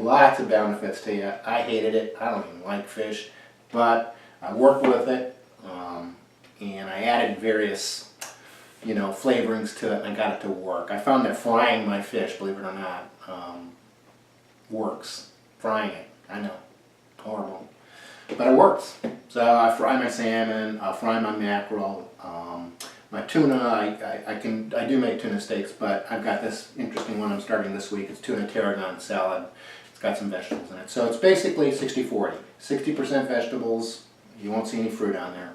lots of benefits to you. I hated it. I don't even like fish, but I worked with it, and I added various, flavorings to it, and I got it to work. I found that frying my fish, believe it or not, works. Frying it, I know, horrible, but it works. So I fry my salmon, I fry my mackerel, my tuna. I do make tuna steaks, but I've got this interesting one I'm starting this week. It's tuna tarragon salad. It's got some vegetables in it. So it's basically 60-40. 60% vegetables, you won't see any fruit on there.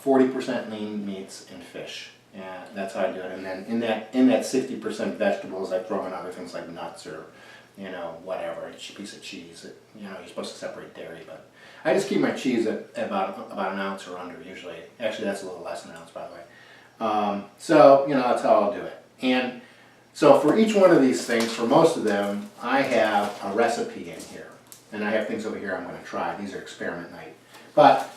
40% lean meats and fish. Yeah, that's how I do it. And then in that 60% vegetables, I throw in other things like nuts or, whatever, a piece of cheese. You're supposed to separate dairy, but I just keep my cheese at about an ounce or under usually. Actually, that's a little less than an ounce, by the way. So, that's how I'll do it. And so for each one of these things, for most of them, I have a recipe in here. And I have things over here I'm going to try. These are experiment night. But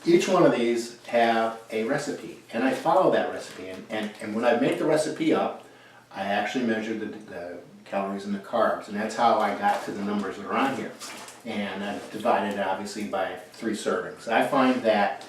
each one of these have a recipe, and I follow that recipe. And when I make the recipe up, I actually measure the calories and the carbs, and that's how I got to the numbers that are on here. And I've divided it obviously by 3 servings. I find that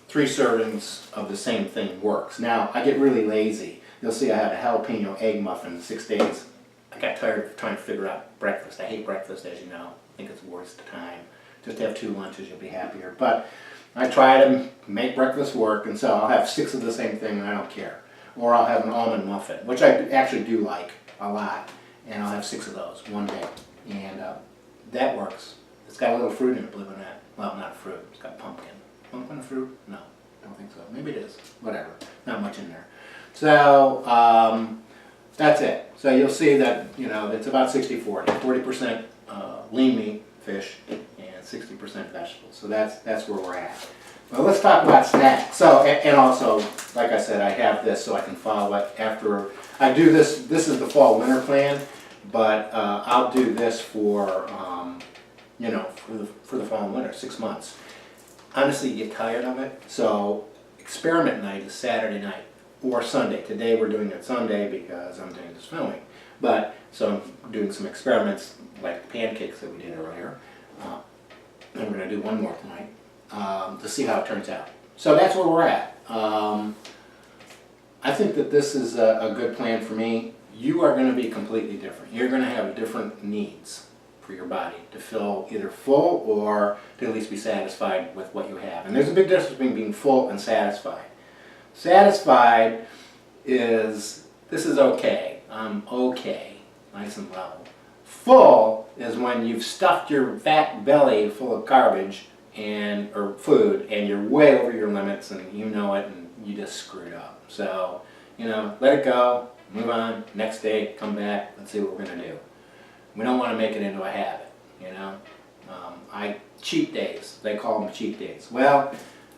3 servings of the same thing works. Now, I get really lazy. You'll see I have a jalapeno egg muffin in 6 days. I got tired of trying to figure out breakfast. I hate breakfast, as you know. I think it's worth the time. Just have 2 lunches, you'll be happier. But I try to make breakfast work, and so I'll have 6 of the same thing, and I don't care. Or I'll have an almond muffin, which I actually do like a lot, and I'll have 6 of those one day. And that works. It's got a little fruit in it, believe it or not. Well, not fruit. It's got pumpkin. Pumpkin fruit? No, don't think so. Maybe it is. Whatever. Not much in there. So that's it. So you'll see that it's about 60-40. 40% lean meat, fish, and 60% vegetables. So that's where we're at. Well, let's talk about snacks. So and also, like I said, I have this so I can follow it after I do this. This is the fall winter plan, but I'll do this for for the fall and winter, 6 months. Honestly, you get tired of it. So experiment night is Saturday night or Sunday. Today we're doing it Sunday because I'm doing this filming. But so I'm doing some experiments like the pancakes that we did earlier. And we're going to do one more tonight to see how it turns out. So that's where we're at. I think that this is a good plan for me. You are going to be completely different. You're going to have different needs for your body to feel either full or to at least be satisfied with what you have. And there's a big difference between being full and satisfied. Satisfied is, this is okay. I'm okay, nice and level. Full is when you've stuffed your fat belly full of garbage or food, and you're way over your limits, and you know it, and you just screwed up. So, let it go, move on, next day, come back, let's see what we're going to do. We don't want to make it into a habit, cheat days, they call them cheat days. Well,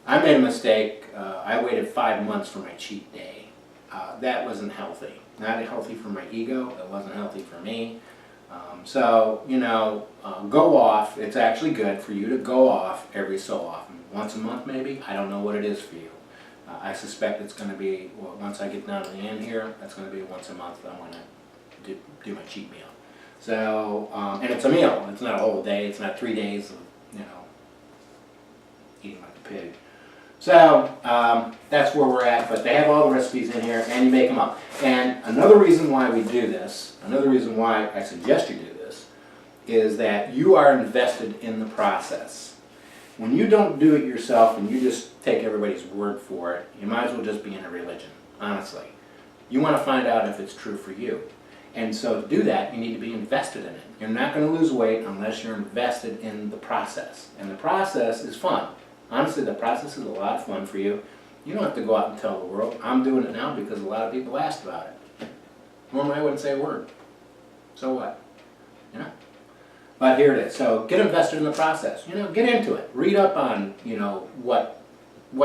I made a mistake. I waited 5 months for my cheat day. That wasn't healthy. Not healthy for my ego, it wasn't healthy for me. Go off. It's actually good for you to go off every so often. Once a month maybe. I don't know what it is for you. I suspect it's going to be, once I get down to the end here, that's going to be once a month I'm going to do my cheat meal. So, and it's a meal. It's not a whole day. It's not 3 days of, eating like a pig. So, that's where we're at, but they have all the recipes in here, and you make them up. And another reason why we do this, another reason why I suggest you do this, is that you are invested in the process. When you don't do it yourself and you just take everybody's word for it, you might as well just be in a religion, honestly. You want to find out if it's true for you. And so to do that, you need to be invested in it. You're not going to lose weight unless you're invested in the process. And the process is fun. Honestly, the process is a lot of fun for you. You don't have to go out and tell the world. I'm doing it now because a lot of people asked about it. Normally I wouldn't say a word. So what? But here it is. So get invested in the process. Get into it. Read up on, what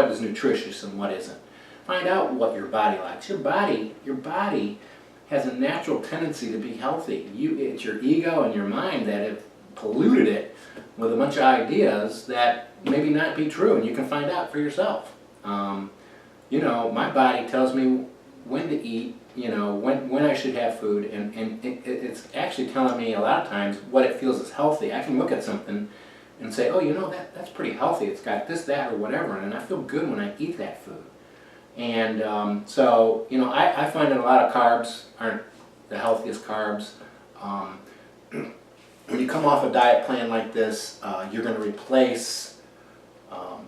is nutritious and what isn't. Find out what your body likes. Your body has a natural tendency to be healthy. It's your ego and your mind that have polluted it with a bunch of ideas that maybe not be true, and you can find out for yourself. My body tells me when to eat you know, when I should have food, and it's actually telling me a lot of times what it feels is healthy. I can look at something and say, oh, you know, that's pretty healthy. It's got this, that, or whatever, and I feel good when I eat that food. And so, you know, I find that a lot of carbs aren't the healthiest carbs. When you come off a diet plan like this, you're going to replace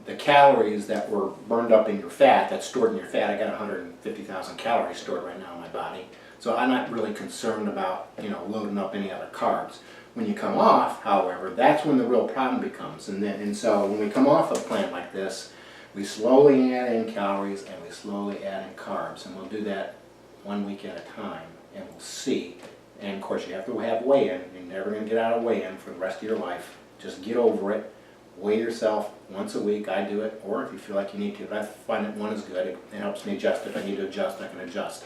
the calories that were burned up in your fat, that's stored in your fat. I got 150,000 calories stored right now in my body. So I'm not really concerned about, you know, loading up any other carbs. When you come off, however, that's when the real problem becomes. And so when we come off a plan like this, we slowly add in calories and we slowly add in carbs. And we'll do that 1 week at a time, and we'll see. And of course you have to have weigh-in. You're never going to get out of weigh-in for the rest of your life. Just get over it. Weigh yourself once a week. I do it, or if you feel like you need to. But I find that one is good. It helps me adjust. If I need to adjust, I can adjust.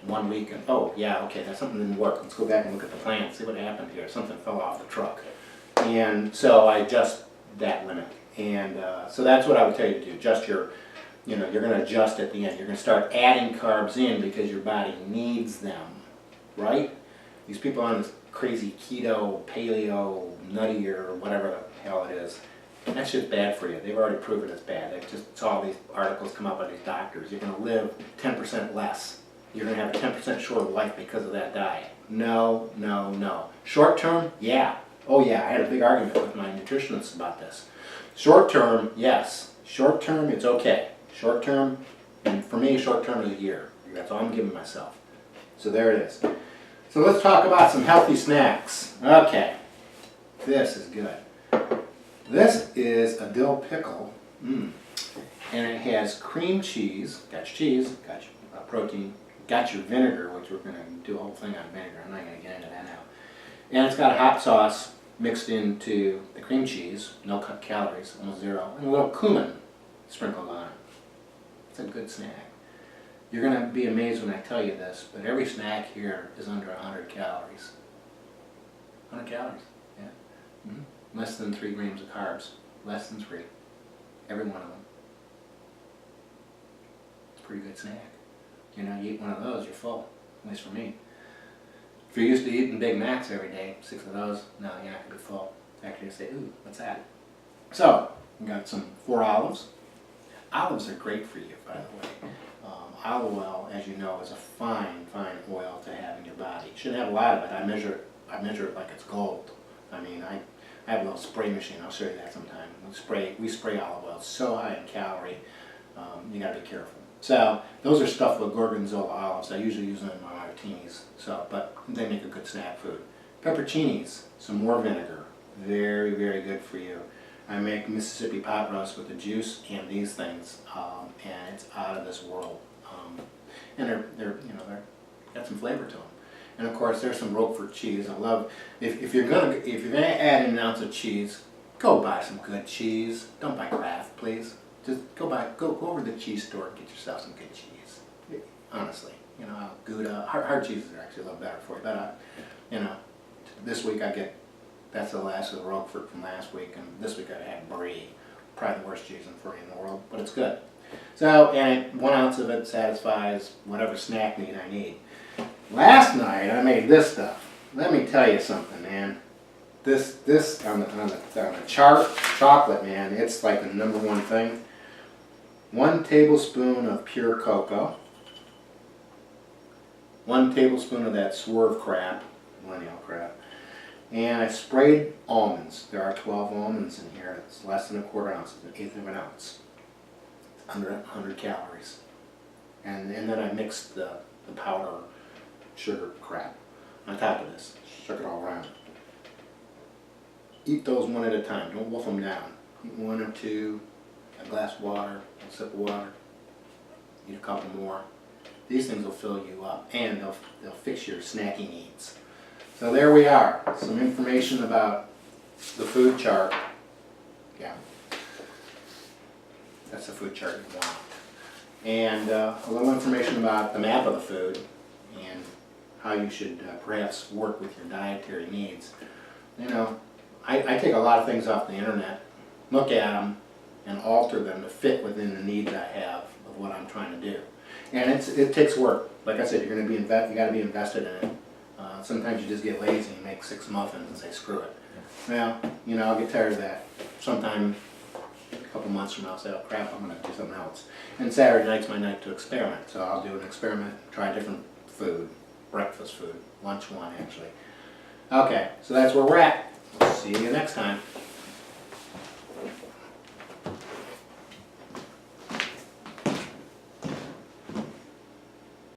1 week, and oh yeah, okay, that's something that didn't work. Let's go back and look at the plan, see what happened here. Something fell off the truck. And so I adjust that limit. And so that's what I would tell you to do. Adjust your, you know, you're going to adjust at the end. You're going to start adding carbs in because your body needs them, right? These people on this crazy keto, paleo, nutty, or whatever the hell it is, that shit's bad for you. They've already proven it's bad. They just saw these articles come up by these doctors. You're going to live 10% less. You're going to have a 10% shorter life because of that diet. No, no, no. Short term, yeah. Oh yeah, I had a big argument with my nutritionist about this. Short term, yes. Short term, it's okay. Short term, and for me, short term is a year. That's all I'm giving myself. So there it is. So let's talk about some healthy snacks. Okay, this is good. This is a dill pickle, and it has cream cheese, got your cheese, got your protein, got your vinegar, which we're going to do a whole thing on vinegar. I'm not going to get into that now. And it's got a hot sauce mixed into the cream cheese, no calories, almost zero, and a little cumin sprinkled on it. It's a good snack. You're going to be amazed when I tell you this, but every snack here is under 100 calories. 100 calories, yeah. Less than 3 grams of carbs. Less than 3. Every one of them. It's a pretty good snack. You know, you eat one of those, you're full. At least for me. If you're used to eating Big Macs every day, 6 of those, no, you're not going to be full. Actually, you say, ooh, what's that? So, we got some 4 olives. Olives are great for you, by the way. Olive oil, as you know, is a fine, fine oil to have in your body. You shouldn't have a lot of it. I measure it like it's gold. I mean, I have a little spray machine. I'll show you that sometime. We spray olive oil. It's so high in calorie. You got to be careful. So those are stuffed with gorgonzola olives. I usually use them in my martinis. So, but they make a good snack food. Pepperoncinis, some more vinegar. Very, very good for you. I make Mississippi pot roast with the juice and these things, and it's out of this world. And they're got some flavor to them. And of course, there's some Roquefort cheese. I love if you're gonna add in an ounce of cheese, go buy some good cheese. Don't buy Kraft, please. Just go over to the cheese store and get yourself some good cheese. Honestly, you know, Gouda, hard cheeses are actually a little better for you. But you know, this week that's the last of the Roquefort from last week, and this week I had Brie, probably the worst cheese in the world, but it's good. So, and 1 ounce of it satisfies whatever snack need I need. Last night I made this stuff. Let me tell you something, man. This on the chocolate, man, it's like the #1 thing. 1 tablespoon of pure cocoa. 1 tablespoon of that Swerve crap, millennial crap. And I sprayed almonds. There are 12 almonds in here. It's less than 1/4 ounce. It's 1/8 of an ounce. It's under 100 calories. And then I mixed the powder sugar crap on top of this. Shook it all around. Eat those one at a time. Don't wolf them down. Eat 1 or 2, a glass of water, a sip of water. Eat a couple more. These things will fill you up, and they'll fix your snacking needs. So there we are. Some information about the food chart. Yeah. That's the food chart you want. And a little information about the map of the food and how you should perhaps work with your dietary needs. You know, I take a lot of things off the internet, look at them, and alter them to fit within the needs I have of what I'm trying to do. And it takes work. Like I said, you're gonna be you gotta be invested in it. Sometimes you just get lazy and make 6 muffins and say, screw it. Well, you know, I'll get tired of that. Sometime, a couple months from now, I'll say, oh crap, I'm gonna do something else. And Saturday night's my night to experiment. So I'll do an experiment, try different food, breakfast food, lunch one actually. Okay, so that's where we're at. See you next time.